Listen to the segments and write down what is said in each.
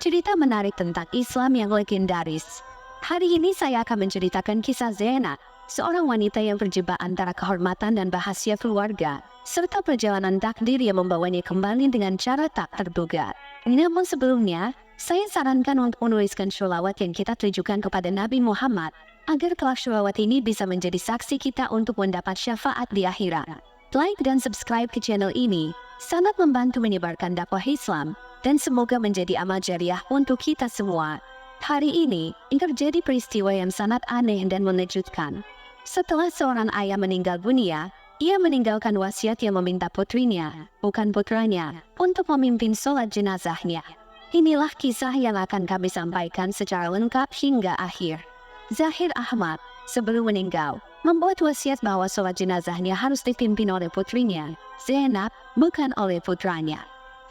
cerita menarik tentang Islam yang legendaris. Hari ini saya akan menceritakan kisah Zainab, seorang wanita yang terjebak antara kehormatan dan bahagia keluarga, serta perjalanan takdir yang membawanya kembali dengan cara tak terduga. Namun sebelumnya, saya sarankan untuk menuliskan sholawat yang kita tujukan kepada Nabi Muhammad, agar kelak sholawat ini bisa menjadi saksi kita untuk mendapat syafaat di akhirat. Like dan subscribe ke channel ini sangat membantu menyebarkan dakwah Islam dan semoga menjadi amal jariah untuk kita semua. Hari ini terjadi peristiwa yang sangat aneh dan mengejutkan. Setelah seorang ayah meninggal dunia, ia meninggalkan wasiat yang meminta putrinya, bukan putranya, untuk memimpin sholat jenazahnya. Inilah kisah yang akan kami sampaikan secara lengkap hingga akhir. Zahir Ahmad, sebelum meninggal, membuat wasiat bahwa sholat jenazahnya harus dipimpin oleh putrinya, Zainab, bukan oleh putranya.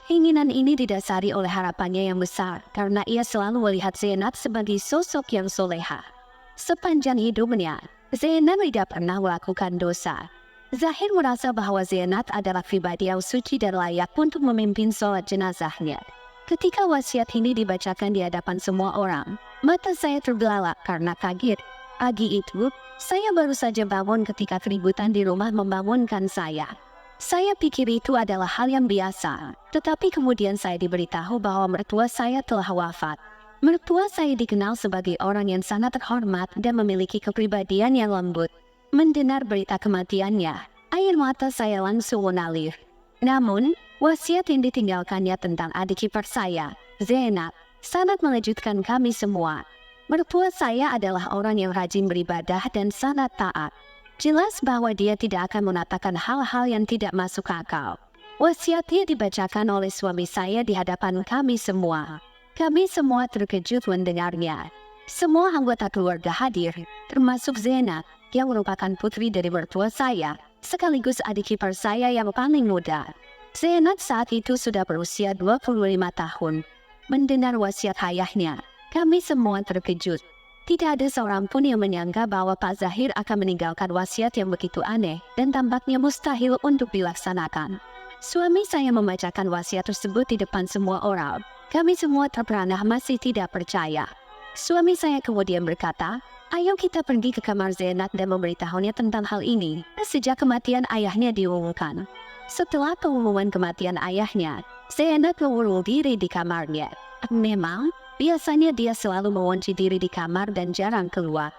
Keinginan ini didasari oleh harapannya yang besar, karena ia selalu melihat Zainab sebagai sosok yang soleha. Sepanjang hidupnya, Zainab tidak pernah melakukan dosa. Zahir merasa bahwa Zainab adalah pribadi yang suci dan layak untuk memimpin sholat jenazahnya. Ketika wasiat ini dibacakan di hadapan semua orang, mata saya terbelalak karena kaget. Pagi itu, saya baru saja bangun ketika keributan di rumah membangunkan saya. Saya pikir itu adalah hal yang biasa, tetapi kemudian saya diberitahu bahwa mertua saya telah wafat. Mertua saya dikenal sebagai orang yang sangat terhormat dan memiliki kepribadian yang lembut. Mendengar berita kematiannya, air mata saya langsung mengalir. Namun, wasiat yang ditinggalkannya tentang adik ipar saya, Zainab, sangat mengejutkan kami semua. Mertua saya adalah orang yang rajin beribadah dan sangat taat. Jelas bahwa dia tidak akan mengatakan hal-hal yang tidak masuk akal. Wasiatnya dibacakan oleh suami saya di hadapan kami semua. Kami semua terkejut mendengarnya. Semua anggota keluarga hadir, termasuk Zainab, yang merupakan putri dari mertua saya, sekaligus adik ipar saya yang paling muda. Zainab saat itu sudah berusia 25 tahun. Mendengar wasiat ayahnya, kami semua terkejut. Tidak ada seorang pun yang menyangka bahwa Pak Zahir akan meninggalkan wasiat yang begitu aneh dan tampaknya mustahil untuk dilaksanakan. Suami saya membacakan wasiat tersebut di depan semua orang. Kami semua terperanah masih tidak percaya. Suami saya kemudian berkata, "Ayo kita pergi ke kamar Zainab dan memberitahunya tentang hal ini." Sejak kematian ayahnya diumumkan. Setelah pengumuman kematian ayahnya, Zainab mengurung diri di kamarnya. Memang, biasanya dia selalu mengunci diri di kamar dan jarang keluar.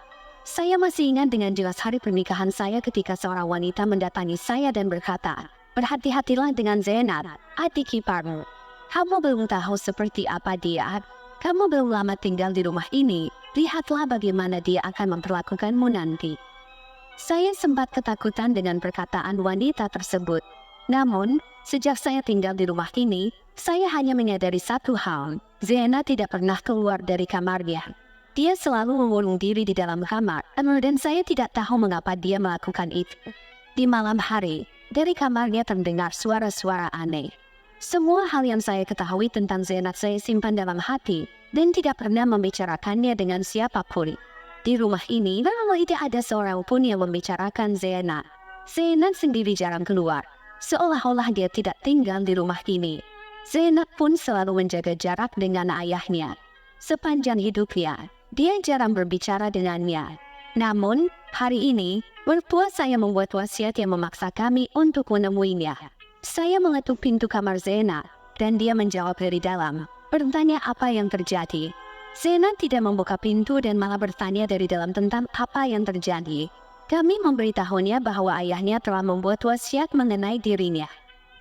Saya masih ingat dengan jelas hari pernikahan saya ketika seorang wanita mendatangi saya dan berkata, "Berhati-hatilah dengan Zainab, adik iparmu. Kamu belum tahu seperti apa dia. Kamu belum lama tinggal di rumah ini. Lihatlah bagaimana dia akan memperlakukanmu nanti." Saya sempat ketakutan dengan perkataan wanita tersebut. Namun, sejak saya tinggal di rumah ini, saya hanya menyadari satu hal. Zainab tidak pernah keluar dari kamarnya. Dia selalu mengurung diri di dalam kamar, dan saya tidak tahu mengapa dia melakukan itu. Di malam hari, dari kamarnya terdengar suara-suara aneh. Semua hal yang saya ketahui tentang Zainab saya simpan dalam hati, dan tidak pernah membicarakannya dengan siapapun. Di rumah ini, tidak ada seorang pun yang membicarakan Zainab. Zainab sendiri jarang keluar, seolah-olah dia tidak tinggal di rumah ini. Zainab pun selalu menjaga jarak dengan ayahnya. Sepanjang hidupnya, dia jarang berbicara dengannya. Namun, hari ini, mertua saya membuat wasiat yang memaksa kami untuk menemuinya. Saya mengetuk pintu kamar Zainab, dan dia menjawab dari dalam, bertanya apa yang terjadi. Zainab tidak membuka pintu dan malah bertanya dari dalam tentang apa yang terjadi. Kami memberitahunya bahwa ayahnya telah membuat wasiat mengenai dirinya.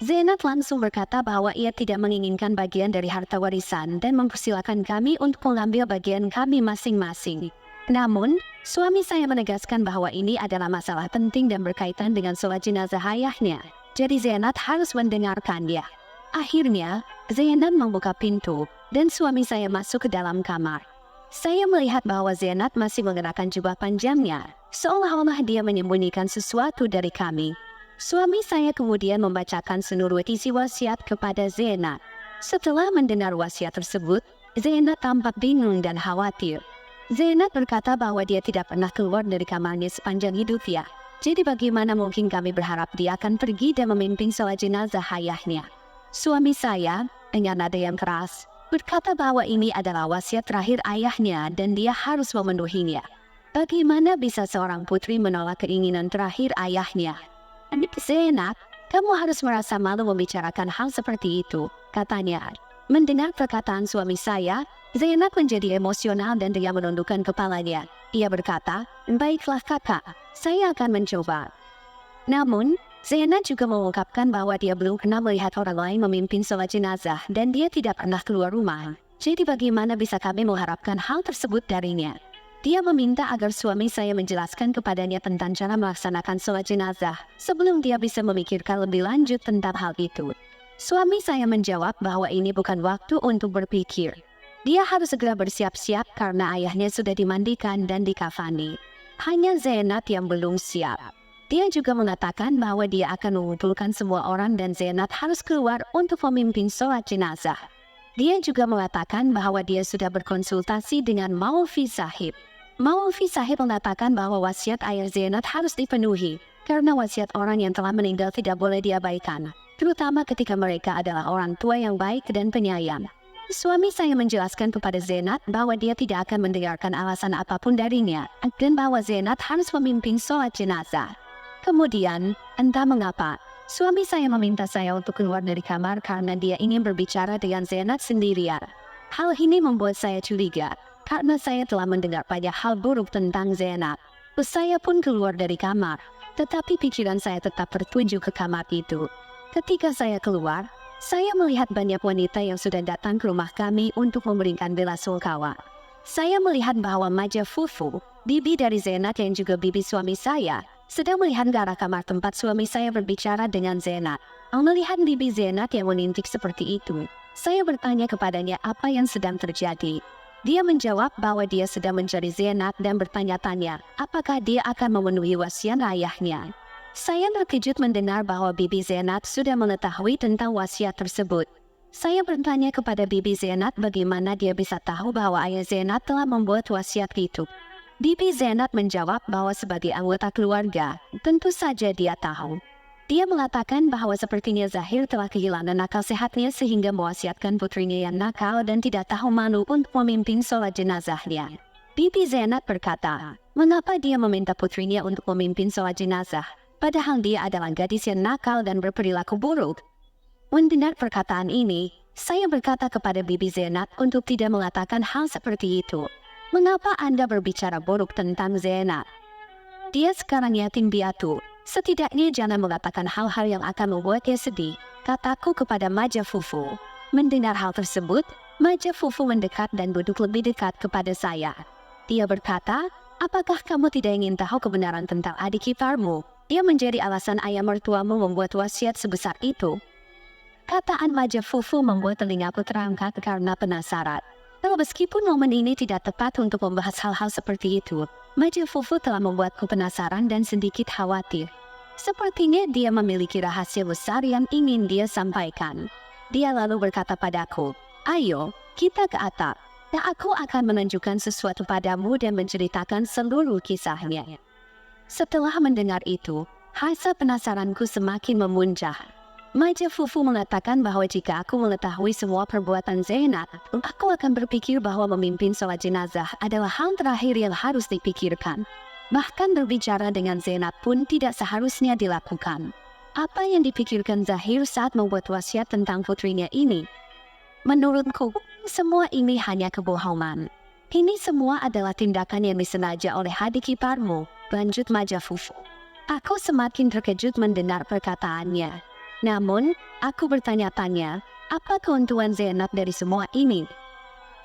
Zainab langsung berkata bahwa ia tidak menginginkan bagian dari harta warisan dan mempersilahkan kami untuk mengambil bagian kami masing-masing. Namun, suami saya menegaskan bahwa ini adalah masalah penting dan berkaitan dengan sholat jenazah ayahnya. Jadi Zainab harus mendengarkannya. Akhirnya, Zainab membuka pintu dan suami saya masuk ke dalam kamar. Saya melihat bahwa Zainab masih mengenakan jubah panjangnya, seolah-olah dia menyembunyikan sesuatu dari kami. Suami saya kemudian membacakan seluruh isi wasiat kepada Zainab. Setelah mendengar wasiat tersebut, Zainab tampak bingung dan khawatir. Zainab berkata bahwa dia tidak pernah keluar dari kamarnya sepanjang hidupnya. Jadi bagaimana mungkin kami berharap dia akan pergi dan memimpin sholat jenazah ayahnya? Suami saya, dengan nada yang keras, berkata bahwa ini adalah wasiat terakhir ayahnya dan dia harus memenuhinya. Bagaimana bisa seorang putri menolak keinginan terakhir ayahnya? Zeynep, kamu harus merasa malu membicarakan hal seperti itu, katanya. Mendengar perkataan suami saya, Zeynep menjadi emosional dan dia menundukkan kepalanya. Ia berkata, baiklah kakak, saya akan mencoba. Namun, Zeynep juga mengungkapkan bahwa dia belum pernah melihat orang lain memimpin sholat jenazah dan dia tidak pernah keluar rumah. Jadi bagaimana bisa kami mengharapkan hal tersebut darinya? Dia meminta agar suami saya menjelaskan kepadanya tentang cara melaksanakan sholat jenazah sebelum dia bisa memikirkan lebih lanjut tentang hal itu. Suami saya menjawab bahwa ini bukan waktu untuk berpikir. Dia harus segera bersiap-siap karena ayahnya sudah dimandikan dan dikafani. Hanya Zeynep yang belum siap. Dia juga mengatakan bahwa dia akan mengumpulkan semua orang dan Zeynep harus keluar untuk memimpin sholat jenazah. Dia juga mengatakan bahwa dia sudah berkonsultasi dengan Maulvi Sahib. Maulvi Sahib mengatakan bahwa wasiat ayah Zeynep harus dipenuhi karena wasiat orang yang telah meninggal tidak boleh diabaikan, terutama ketika mereka adalah orang tua yang baik dan penyayang. Suami saya menjelaskan kepada Zeynep bahwa dia tidak akan mendengarkan alasan apapun darinya dan bahwa Zeynep harus memimpin sholat jenazah. Kemudian, entah mengapa, suami saya meminta saya untuk keluar dari kamar karena dia ingin berbicara dengan Zeynep sendirian. Hal ini membuat saya curiga karena saya telah mendengar banyak hal buruk tentang Zeynep. Saya pun keluar dari kamar, tetapi pikiran saya tetap tertuju ke kamar itu. Ketika saya keluar, saya melihat banyak wanita yang sudah datang ke rumah kami untuk memberikan bela sungkawa. Saya melihat bahwa Maja Fufu, bibi dari Zeynep yang juga bibi suami saya, sedang melihat ke arah kamar tempat suami saya berbicara dengan Zeynep. Melihat bibi Zeynep yang menintik seperti itu, saya bertanya kepadanya apa yang sedang terjadi. Dia menjawab bahwa dia sedang mencari Zeynep dan bertanya-tanya apakah dia akan memenuhi wasiat ayahnya. Saya terkejut mendengar bahwa bibi Zeynep sudah mengetahui tentang wasiat tersebut. Saya bertanya kepada bibi Zeynep bagaimana dia bisa tahu bahwa ayah Zeynep telah membuat wasiat itu. Bibi Zeynep menjawab bahwa sebagai anggota keluarga, tentu saja dia tahu. Dia mengatakan bahwa sepertinya Zahir telah kehilangan akal sehatnya sehingga mewasiatkan putrinya yang nakal dan tidak tahu malu untuk memimpin sholat jenazahnya. Bibi Zeynep berkata, mengapa dia meminta putrinya untuk memimpin sholat jenazah, padahal dia adalah gadis yang nakal dan berperilaku buruk? Mendengar perkataan ini, saya berkata kepada Bibi Zeynep untuk tidak mengatakan hal seperti itu. Mengapa Anda berbicara buruk tentang Zeynep? Dia sekarang yatim piatu. Setidaknya jangan mengatakan hal-hal yang akan membuatnya sedih, kataku kepada Maja Fufu. Mendengar hal tersebut, Maja Fufu mendekat dan duduk lebih dekat kepada saya. Dia berkata, apakah kamu tidak ingin tahu kebenaran tentang adik iparmu? Dia menjadi alasan ayah mertuamu membuat wasiat sebesar itu. Kataan Maja Fufu membuat telingaku terangkat karena penasaran. Meskipun momen ini tidak tepat untuk membahas hal-hal seperti itu, Maja Fufu telah membuatku penasaran dan sedikit khawatir. Sepertinya dia memiliki rahasia besar yang ingin dia sampaikan. Dia lalu berkata padaku, ayo, kita ke atap, dan aku akan menunjukkan sesuatu padamu dan menceritakan seluruh kisahnya. Setelah mendengar itu, rasa penasaranku semakin memuncak. Maja Fufu mengatakan bahwa jika aku mengetahui semua perbuatan Zeynep, aku akan berpikir bahwa memimpin sholat jenazah adalah hal terakhir yang harus dipikirkan. Bahkan berbicara dengan Zeynep pun tidak seharusnya dilakukan. Apa yang dipikirkan Zahir saat membuat wasiat tentang putrinya ini? Menurutku, semua ini hanya kebohongan. Ini semua adalah tindakan yang disengaja oleh adik iparmu, lanjut Maja Fufu. Aku semakin terkejut mendengar perkataannya. Namun, aku bertanya-tanya, apa keuntungan Zeynep dari semua ini?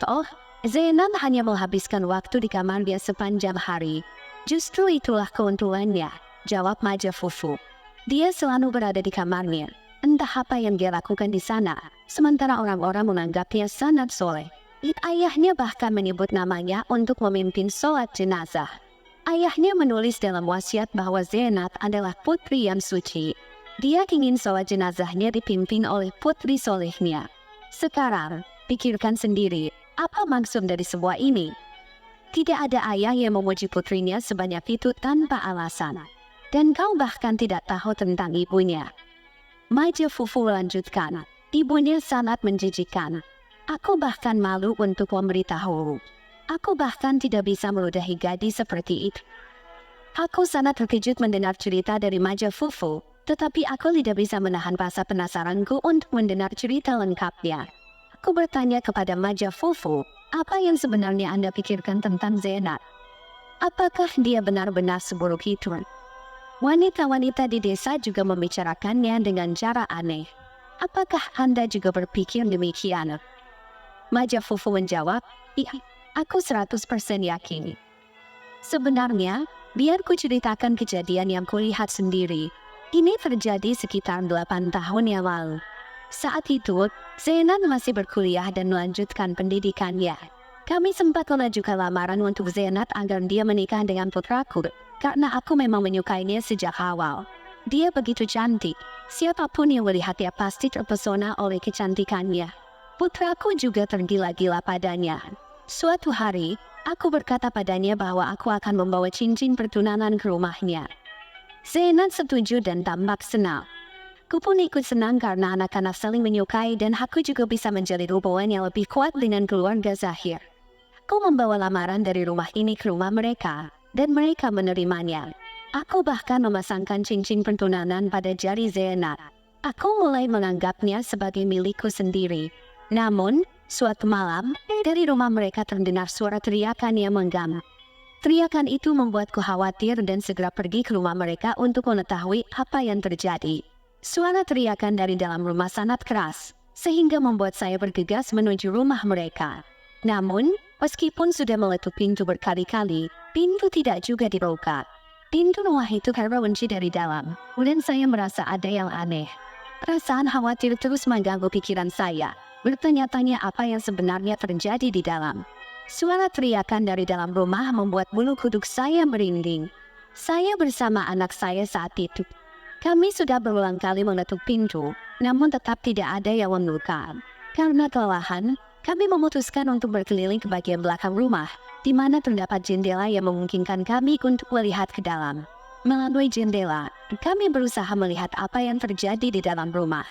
Oh, Zeynep hanya menghabiskan waktu di kamarnya sepanjang hari. Justru itulah keuntungannya, jawab Maja Fufu. Dia selalu berada di kamarnya. Entah apa yang dia lakukan di sana, sementara orang-orang menganggapnya sangat soleh. Ayahnya bahkan menyebut namanya untuk memimpin sholat jenazah. Ayahnya menulis dalam wasiat bahwa Zeynep adalah putri yang suci. Dia ingin sholat jenazahnya dipimpin oleh putri solehnya. Sekarang, pikirkan sendiri, apa maksud dari semua ini? Tidak ada ayah yang memuji putrinya sebanyak itu tanpa alasan. Dan kau bahkan tidak tahu tentang ibunya. Maja Fufu lanjutkan, ibunya sangat menjijikan. Aku bahkan malu untuk memberitahu. Aku bahkan tidak bisa meludahi gadis seperti itu. Aku sangat terkejut mendengar cerita dari Maja Fufu, tetapi aku tidak bisa menahan rasa penasaranku untuk mendengar cerita lengkapnya. Aku bertanya kepada Maja Fufu, apa yang sebenarnya Anda pikirkan tentang Zenat? Apakah dia benar-benar seburuk itu? Wanita-wanita di desa juga membicarakannya dengan cara aneh. Apakah Anda juga berpikir demikian? Maja Fufu menjawab, iya, aku 100% yakin. Sebenarnya, biar ku ceritakan kejadian yang kulihat sendiri. Ini terjadi sekitar 8 tahun yang lalu. Saat itu, Zenat masih berkuliah dan melanjutkan pendidikannya. Kami sempat mengajukan lamaran untuk Zenat agar dia menikah dengan putraku, karena aku memang menyukainya sejak awal. Dia begitu cantik, siapapun yang melihatnya pasti terpesona oleh kecantikannya. Putraku juga tergila-gila padanya. Suatu hari, aku berkata padanya bahwa aku akan membawa cincin pertunangan ke rumahnya. Zenat setuju dan tampak senang. Ku pun ikut senang karena anak-anak saling menyukai dan aku juga bisa menjalin hubungan yang lebih kuat dengan keluarga Zahir. Aku membawa lamaran dari rumah ini ke rumah mereka, dan mereka menerimanya. Aku bahkan memasangkan cincin pertunangan pada jari Zenat. Aku mulai menganggapnya sebagai milikku sendiri. Namun, suatu malam, dari rumah mereka terdengar suara teriakan yang menggema. Teriakan itu membuatku khawatir dan segera pergi ke rumah mereka untuk mengetahui apa yang terjadi. Suara teriakan dari dalam rumah sangat keras, sehingga membuat saya bergegas menuju rumah mereka. Namun, meskipun sudah meletup pintu berkali-kali, pintu tidak juga dibuka. Pintu rumah itu terkunci dari dalam, dan saya merasa ada yang aneh. Perasaan khawatir terus mengganggu pikiran saya, bertanya-tanya apa yang sebenarnya terjadi di dalam. Suara teriakan dari dalam rumah membuat bulu kuduk saya merinding. Saya bersama anak saya saat itu. Kami sudah berulang kali mengetuk pintu, namun tetap tidak ada yang membuka. Karena kelelahan, kami memutuskan untuk berkeliling ke bagian belakang rumah, di mana terdapat jendela yang memungkinkan kami untuk melihat ke dalam. Melalui jendela, kami berusaha melihat apa yang terjadi di dalam rumah.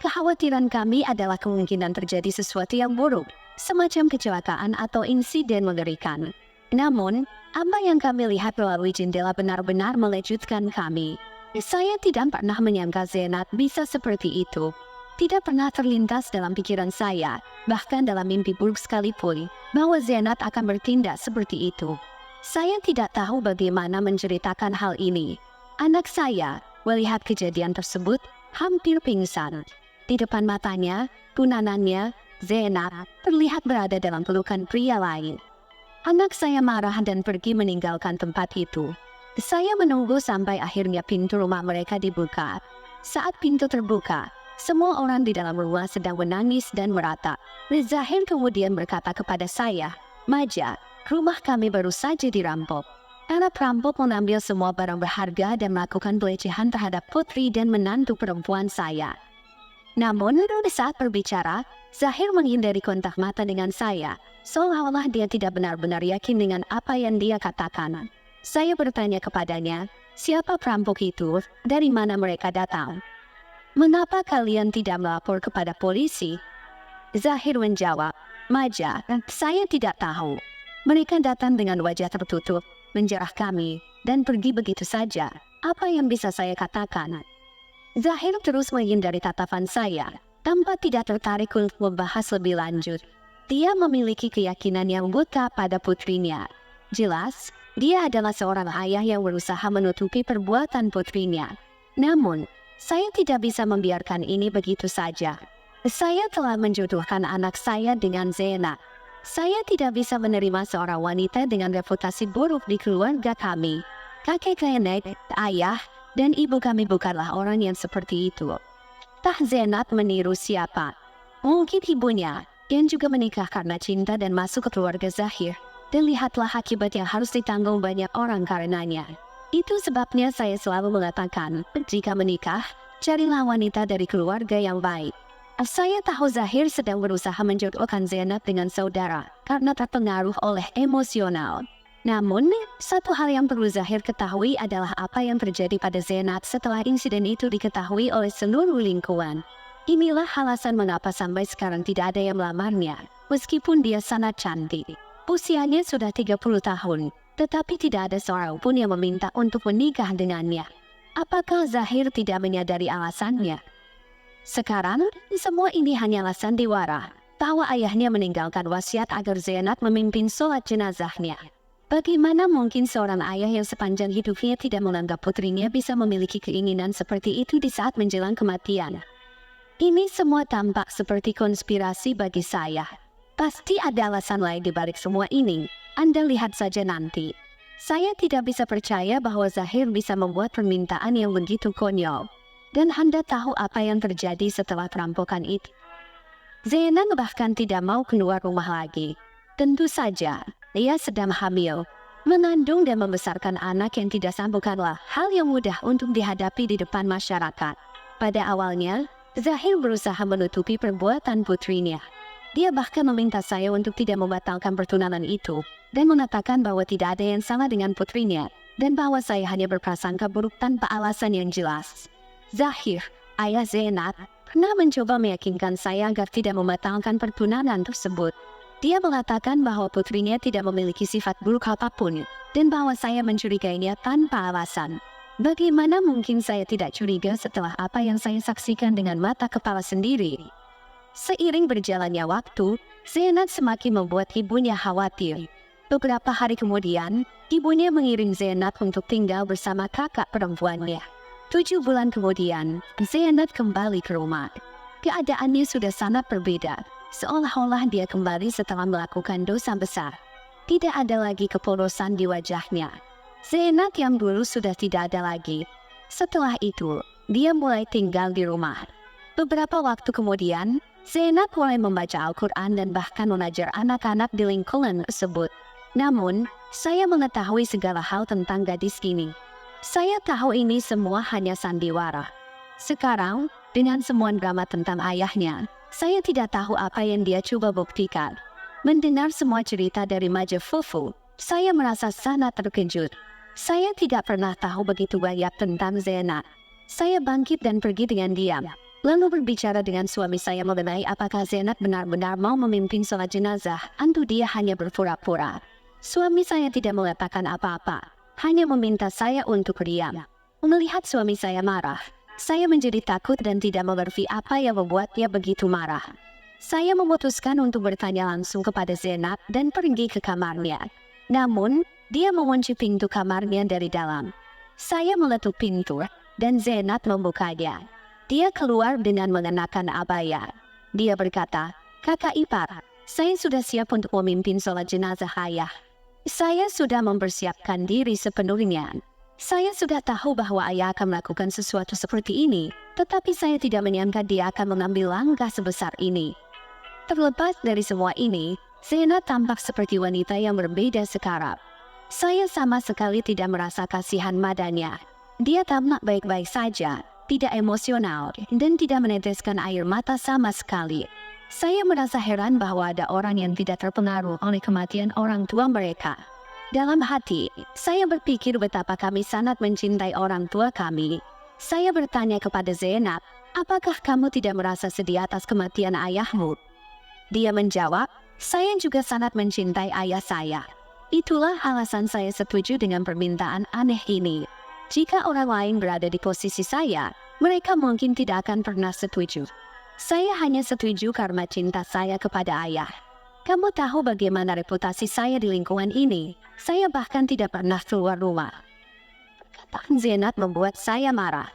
Kekhawatiran kami adalah kemungkinan terjadi sesuatu yang buruk, semacam kecelakaan atau insiden mengerikan. Namun, apa yang kami lihat melalui jendela benar-benar mengejutkan kami. Saya tidak pernah menyangka Zenat bisa seperti itu. Tidak pernah terlintas dalam pikiran saya, bahkan dalam mimpi buruk sekalipun, bahwa Zenat akan bertindak seperti itu. Saya tidak tahu bagaimana menceritakan hal ini. Anak saya melihat kejadian tersebut hampir pingsan. Di depan matanya, tunanannya, Zenat, terlihat berada dalam pelukan pria lain. Anak saya marah dan pergi meninggalkan tempat itu. Saya menunggu sampai akhirnya pintu rumah mereka dibuka. Saat pintu terbuka, semua orang di dalam rumah sedang menangis dan meratap. Zahir kemudian berkata kepada saya, Maja, rumah kami baru saja dirampok. Para perampok mengambil semua barang berharga dan melakukan pelecehan terhadap putri dan menantu perempuan saya. Namun, saat berbicara, Zahir menghindari kontak mata dengan saya, seolah-olah dia tidak benar-benar yakin dengan apa yang dia katakan. Saya bertanya kepadanya, siapa perampok itu, dari mana mereka datang? Mengapa kalian tidak melapor kepada polisi? Zahir menjawab, Maja, saya tidak tahu. Mereka datang dengan wajah tertutup, menjarah kami, dan pergi begitu saja. Apa yang bisa saya katakan? Zahir terus menghindari tatapan saya, tanpa tidak tertarik untuk membahas lebih lanjut. Dia memiliki keyakinan yang buta pada putrinya. Jelas, dia adalah seorang ayah yang berusaha menutupi perbuatan putrinya. Namun, saya tidak bisa membiarkan ini begitu saja. Saya telah menjodohkan anak saya dengan Zena. Saya tidak bisa menerima seorang wanita dengan reputasi buruk di keluarga kami. Kakek nenek, ayah, dan ibu kami bukanlah orang yang seperti itu. Tah Zenat meniru siapa? Mungkin ibunya, yang juga menikah karena cinta dan masuk ke keluarga Zahir. Dan lihatlah akibat yang harus ditanggung banyak orang karenanya. Itu sebabnya saya selalu mengatakan, jika menikah, carilah wanita dari keluarga yang baik. Saya tahu Zahir sedang berusaha menjodohkan Zenat dengan saudara, karena terpengaruh oleh emosional. Namun, satu hal yang perlu Zahir ketahui adalah apa yang terjadi pada Zenat setelah insiden itu diketahui oleh seluruh lingkungan. Inilah alasan mengapa sampai sekarang tidak ada yang melamarnya, meskipun dia sangat cantik. Usianya sudah 30 tahun, tetapi tidak ada seorang pun yang meminta untuk menikah dengannya. Apakah Zahir tidak menyadari alasannya? Sekarang, semua ini hanyalah sandiwara, bahwa ayahnya meninggalkan wasiat agar Zainab memimpin sholat jenazahnya. Bagaimana mungkin seorang ayah yang sepanjang hidupnya tidak menganggap putrinya bisa memiliki keinginan seperti itu di saat menjelang kematian? Ini semua tampak seperti konspirasi bagi saya. Pasti ada alasan lain di balik semua ini. Anda lihat saja nanti. Saya tidak bisa percaya bahwa Zahir bisa membuat permintaan yang begitu konyol. Dan Anda tahu apa yang terjadi setelah perampokan itu. Zainab bahkan tidak mau keluar rumah lagi. Tentu saja, dia sedang hamil. Mengandung dan membesarkan anak yang tidak bukanlah hal yang mudah untuk dihadapi di depan masyarakat. Pada awalnya, Zahir berusaha menutupi perbuatan putrinya. Dia bahkan meminta saya untuk tidak membatalkan pertunangan itu, dan mengatakan bahwa tidak ada yang salah dengan putrinya, dan bahwa saya hanya berprasangka buruk tanpa alasan yang jelas. Zahir, ayah Zainab, pernah mencoba meyakinkan saya agar tidak membatalkan pertunangan tersebut. Dia mengatakan bahwa putrinya tidak memiliki sifat buruk apapun, dan bahwa saya mencurigainya tanpa alasan. Bagaimana mungkin saya tidak curiga setelah apa yang saya saksikan dengan mata kepala sendiri? Seiring berjalannya waktu, Zainab semakin membuat ibunya khawatir. Beberapa hari kemudian, ibunya mengirim Zainab untuk tinggal bersama kakak perempuannya. 7 bulan kemudian, Zainab kembali ke rumah. Keadaannya sudah sangat berbeda. Seolah-olah dia kembali setelah melakukan dosa besar. Tidak ada lagi kepolosan di wajahnya. Zainab yang dulu sudah tidak ada lagi. Setelah itu, dia mulai tinggal di rumah. Beberapa waktu kemudian, Zainab mulai membaca Al-Quran dan bahkan mengajar anak-anak di lingkungan tersebut. Namun, saya mengetahui segala hal tentang gadis ini. Saya tahu ini semua hanya sandiwara. Sekarang, dengan semua drama tentang ayahnya, saya tidak tahu apa yang dia coba buktikan. Mendengar semua cerita dari Maja Fufu, saya merasa sangat terkejut. Saya tidak pernah tahu begitu banyak tentang Zainab. Saya bangkit dan pergi dengan diam, lalu berbicara dengan suami saya mengenai apakah Zainab benar-benar mau memimpin sholat jenazah atau dia hanya berpura-pura. Suami saya tidak mengatakan apa-apa, hanya meminta saya untuk diam. Melihat suami saya marah, saya menjadi takut dan tidak mengerti apa yang membuatnya begitu marah. Saya memutuskan untuk bertanya langsung kepada Zainab dan pergi ke kamarnya. Namun, dia mengunci pintu kamarnya dari dalam. Saya meletup pintu dan Zainab membukanya. Dia keluar dengan mengenakan abaya. Dia berkata, "Kakak ipar, saya sudah siap untuk memimpin sholat jenazah ayah. Saya sudah mempersiapkan diri sepenuhnya. Saya sudah tahu bahwa ayah akan melakukan sesuatu seperti ini, tetapi saya tidak menyangka dia akan mengambil langkah sebesar ini." Terlepas dari semua ini, Zainab tampak seperti wanita yang berbeda sekarang. Saya sama sekali tidak merasa kasihan padanya. Dia tampak baik-baik saja, tidak emosional, dan tidak meneteskan air mata sama sekali. Saya merasa heran bahwa ada orang yang tidak terpengaruh oleh kematian orang tua mereka. Dalam hati, saya berpikir betapa kami sangat mencintai orang tua kami. Saya bertanya kepada Zainab, "Apakah kamu tidak merasa sedih atas kematian ayahmu?" Dia menjawab, "Saya juga sangat mencintai ayah saya." Itulah alasan saya setuju dengan permintaan aneh ini. Jika orang lain berada di posisi saya, mereka mungkin tidak akan pernah setuju. Saya hanya setuju karena cinta saya kepada ayah. Kamu tahu bagaimana reputasi saya di lingkungan ini. Saya bahkan tidak pernah keluar rumah. Perkataan Zainab membuat saya marah.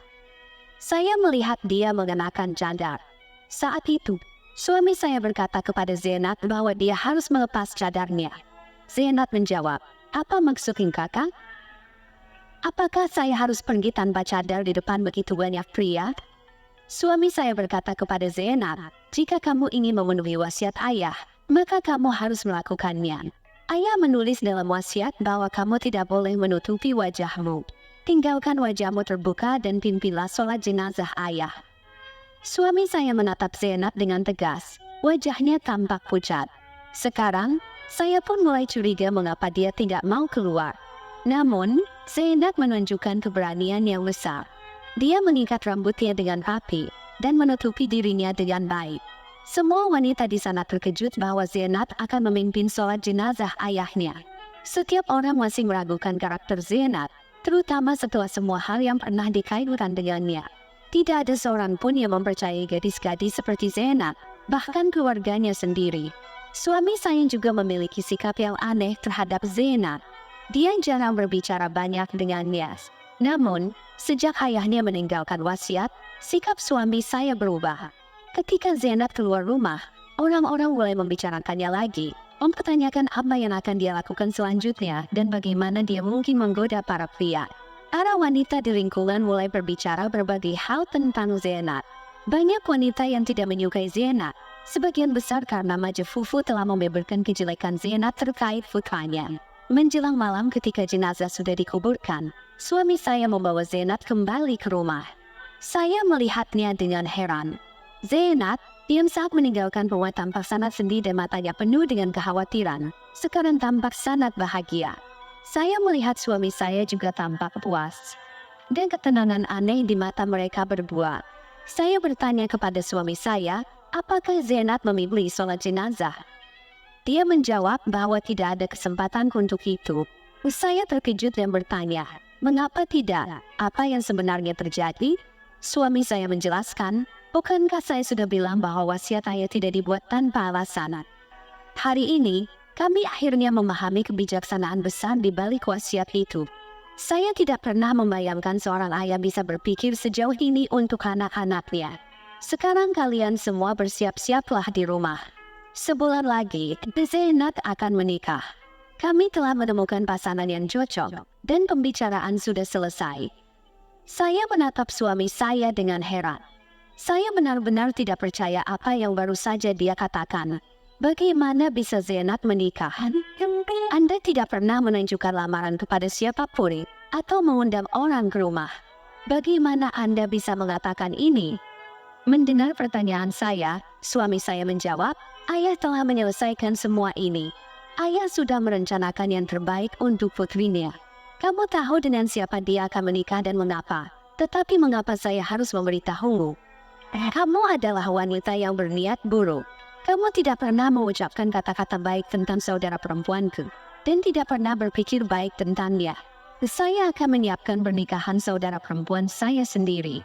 Saya melihat dia mengenakan cadar. Saat itu, suami saya berkata kepada Zainab bahwa dia harus melepas cadarnya. Zainab menjawab, "Apa maksudnya kakak? Apakah saya harus pergi tanpa cadar di depan begitu banyak pria?" Suami saya berkata kepada Zainab, "Jika kamu ingin memenuhi wasiat ayah, maka kamu harus melakukannya. Ayah menulis dalam wasiat bahwa kamu tidak boleh menutupi wajahmu. Tinggalkan wajahmu terbuka dan pimpinlah sholat jenazah ayah." Suami saya menatap Zainab dengan tegas. Wajahnya tampak pucat. Sekarang, saya pun mulai curiga mengapa dia tidak mau keluar. Namun, Zainab menunjukkan keberanian yang besar. Dia mengikat rambutnya dengan rapi, dan menutupi dirinya dengan baik. Semua wanita di sana terkejut bahwa Zainab akan memimpin sholat jenazah ayahnya. Setiap orang masih meragukan karakter Zainab, terutama setelah semua hal yang pernah dikaitkan dengannya. Tidak ada seorang pun yang mempercayai gadis-gadis seperti Zainab, bahkan keluarganya sendiri. Suami saya juga memiliki sikap yang aneh terhadap Zainab. Dia jarang berbicara banyak dengannya. Namun, sejak ayahnya meninggalkan wasiat, sikap suami saya berubah. Ketika Zainab keluar rumah, orang-orang mulai membicarakannya lagi, mempertanyakan apa yang akan dia lakukan selanjutnya dan bagaimana dia mungkin menggoda para pria. Para wanita di lingkungan mulai berbicara berbagai hal tentang Zainab. Banyak wanita yang tidak menyukai Zainab, sebagian besar karena Maja Fufu telah membeberkan kejelekan Zainab terkait putranya. Menjelang malam ketika jenazah sudah dikuburkan, suami saya membawa Zainab kembali ke rumah. Saya melihatnya dengan heran. Zainab diam saat meninggalkan rumah tampak sangat sedih dan matanya penuh dengan kekhawatiran. Sekarang tampak sangat bahagia. Saya melihat suami saya juga tampak puas. Dan ketenangan aneh di mata mereka berdua. Saya bertanya kepada suami saya, apakah Zainab memilih sholat jenazah? Dia menjawab bahwa tidak ada kesempatan untuk itu. Saya terkejut dan bertanya, mengapa tidak? Apa yang sebenarnya terjadi? Suami saya menjelaskan, bukankah saya sudah bilang bahwa wasiat ayah tidak dibuat tanpa alasan? Hari ini, kami akhirnya memahami kebijaksanaan besar di balik wasiat itu. Saya tidak pernah membayangkan seorang ayah bisa berpikir sejauh ini untuk anak-anaknya. Sekarang kalian semua bersiap-siaplah di rumah. Sebulan lagi, Zainab akan menikah. Kami telah menemukan pasangan yang cocok, dan pembicaraan sudah selesai. Saya menatap suami saya dengan heran. Saya benar-benar tidak percaya apa yang baru saja dia katakan. Bagaimana bisa Zainab menikah? Anda tidak pernah menunjukkan lamaran kepada siapapun atau mengundang orang ke rumah. Bagaimana Anda bisa mengatakan ini? Mendengar pertanyaan saya, suami saya menjawab, ayah telah menyelesaikan semua ini. Ayah sudah merencanakan yang terbaik untuk putrinya. Kamu tahu dengan siapa dia akan menikah dan mengapa. Tetapi mengapa saya harus memberitahumu? Kamu adalah wanita yang berniat buruk. Kamu tidak pernah mengucapkan kata-kata baik tentang saudara perempuanku. Dan tidak pernah berpikir baik tentangnya. Saya akan menyiapkan pernikahan saudara perempuan saya sendiri.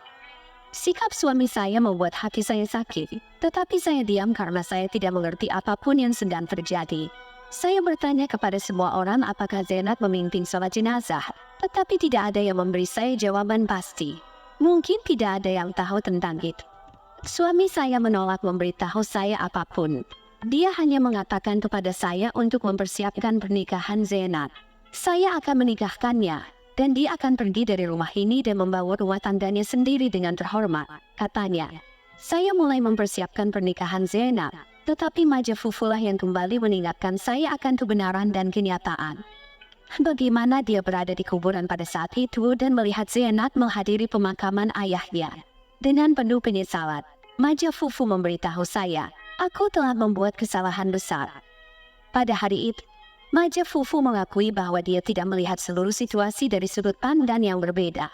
Sikap suami saya membuat hati saya sakit. Tetapi saya diam karena saya tidak mengerti apapun yang sedang terjadi. Saya bertanya kepada semua orang apakah Zainab memimpin sholat jenazah, tetapi tidak ada yang memberi saya jawaban pasti. Mungkin tidak ada yang tahu tentang itu. Suami saya menolak memberitahu saya apapun. Dia hanya mengatakan kepada saya untuk mempersiapkan pernikahan Zainab. Saya akan menikahkannya, dan dia akan pergi dari rumah ini dan membawa rumah tangganya sendiri dengan terhormat, katanya. Saya mulai mempersiapkan pernikahan Zainab. Tetapi Maja Fufulah yang kembali mengingatkan saya akan kebenaran dan kenyataan. Bagaimana dia berada di kuburan pada saat itu dan melihat Zainab menghadiri pemakaman ayahnya. Dengan penuh penyesalan, Maja Fufu memberitahu saya, aku telah membuat kesalahan besar. Pada hari itu, Maja Fufu mengakui bahwa dia tidak melihat seluruh situasi dari sudut pandang yang berbeda.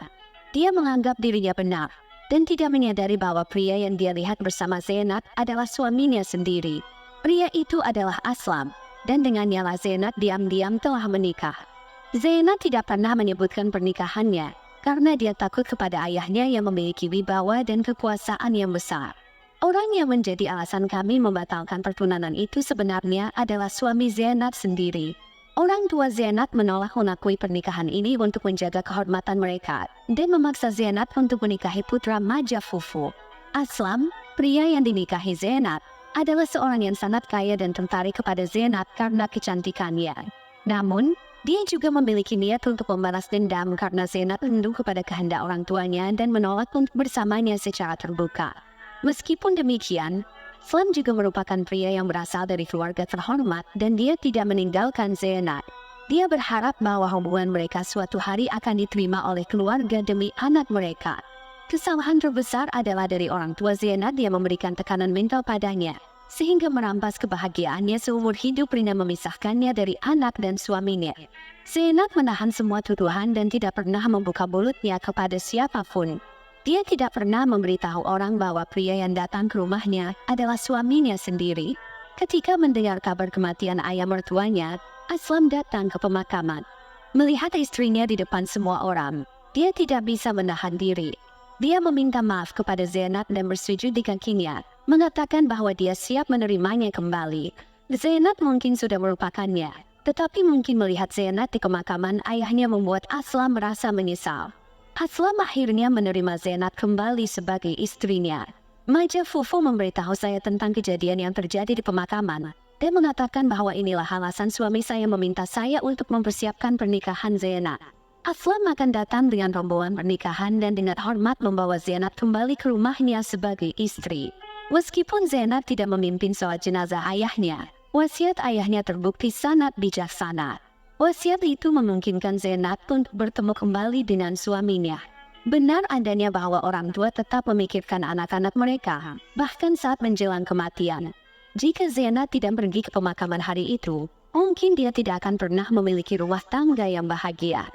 Dia menganggap dirinya benar. Dan tidak menyadari bahwa pria yang dia lihat bersama Zainab adalah suaminya sendiri. Pria itu adalah Aslam, dan dengannya lah Zainab diam-diam telah menikah. Zainab tidak pernah menyebutkan pernikahannya, karena dia takut kepada ayahnya yang memiliki wibawa dan kekuasaan yang besar. Orang yang menjadi alasan kami membatalkan pertunangan itu sebenarnya adalah suami Zainab sendiri. Orang tua Zainab menolak mengakui pernikahan ini untuk menjaga kehormatan mereka dan memaksa Zainab untuk menikahi putra Maja Fufu. Aslam, pria yang dinikahi Zainab, adalah seorang yang sangat kaya dan tertarik kepada Zainab karena kecantikannya. Namun, dia juga memiliki niat untuk membalas dendam karena Zainab tunduk kepada kehendak orang tuanya dan menolak untuk bersamanya secara terbuka. Meskipun demikian, Aslam juga merupakan pria yang berasal dari keluarga terhormat dan dia tidak meninggalkan Zainab. Dia berharap bahwa hubungan mereka suatu hari akan diterima oleh keluarga demi anak mereka. Kesalahan terbesar adalah dari orang tua Zainab yang memberikan tekanan mental padanya, sehingga merampas kebahagiaannya seumur hidup dengan memisahkannya dari anak dan suaminya. Zainab menahan semua tuduhan dan tidak pernah membuka mulutnya kepada siapapun. Dia tidak pernah memberitahu orang bahwa pria yang datang ke rumahnya adalah suaminya sendiri. Ketika mendengar kabar kematian ayah mertuanya, Aslam datang ke pemakaman. Melihat istrinya di depan semua orang, dia tidak bisa menahan diri. Dia meminta maaf kepada Zainab dan bersujud di kakinya, mengatakan bahwa dia siap menerimanya kembali. Zainab mungkin sudah melupakannya, tetapi mungkin melihat Zainab di pemakaman ayahnya membuat Aslam merasa menyesal. Aslam akhirnya menerima Zainab kembali sebagai istrinya. Maja Fufu memberitahu saya tentang kejadian yang terjadi di pemakaman dan mengatakan bahwa inilah alasan suami saya meminta saya untuk mempersiapkan pernikahan Zainab. Aslam akan datang dengan rombongan pernikahan dan dengan hormat membawa Zainab kembali ke rumahnya sebagai istri. Meskipun Zainab tidak memimpin sholat jenazah ayahnya, wasiat ayahnya terbukti sangat bijaksana. Wasiat itu memungkinkan Zainab untuk bertemu kembali dengan suaminya. Benar adanya bahwa orang tua tetap memikirkan anak-anak mereka, bahkan saat menjelang kematian. Jika Zainab tidak pergi ke pemakaman hari itu, mungkin dia tidak akan pernah memiliki rumah tangga yang bahagia.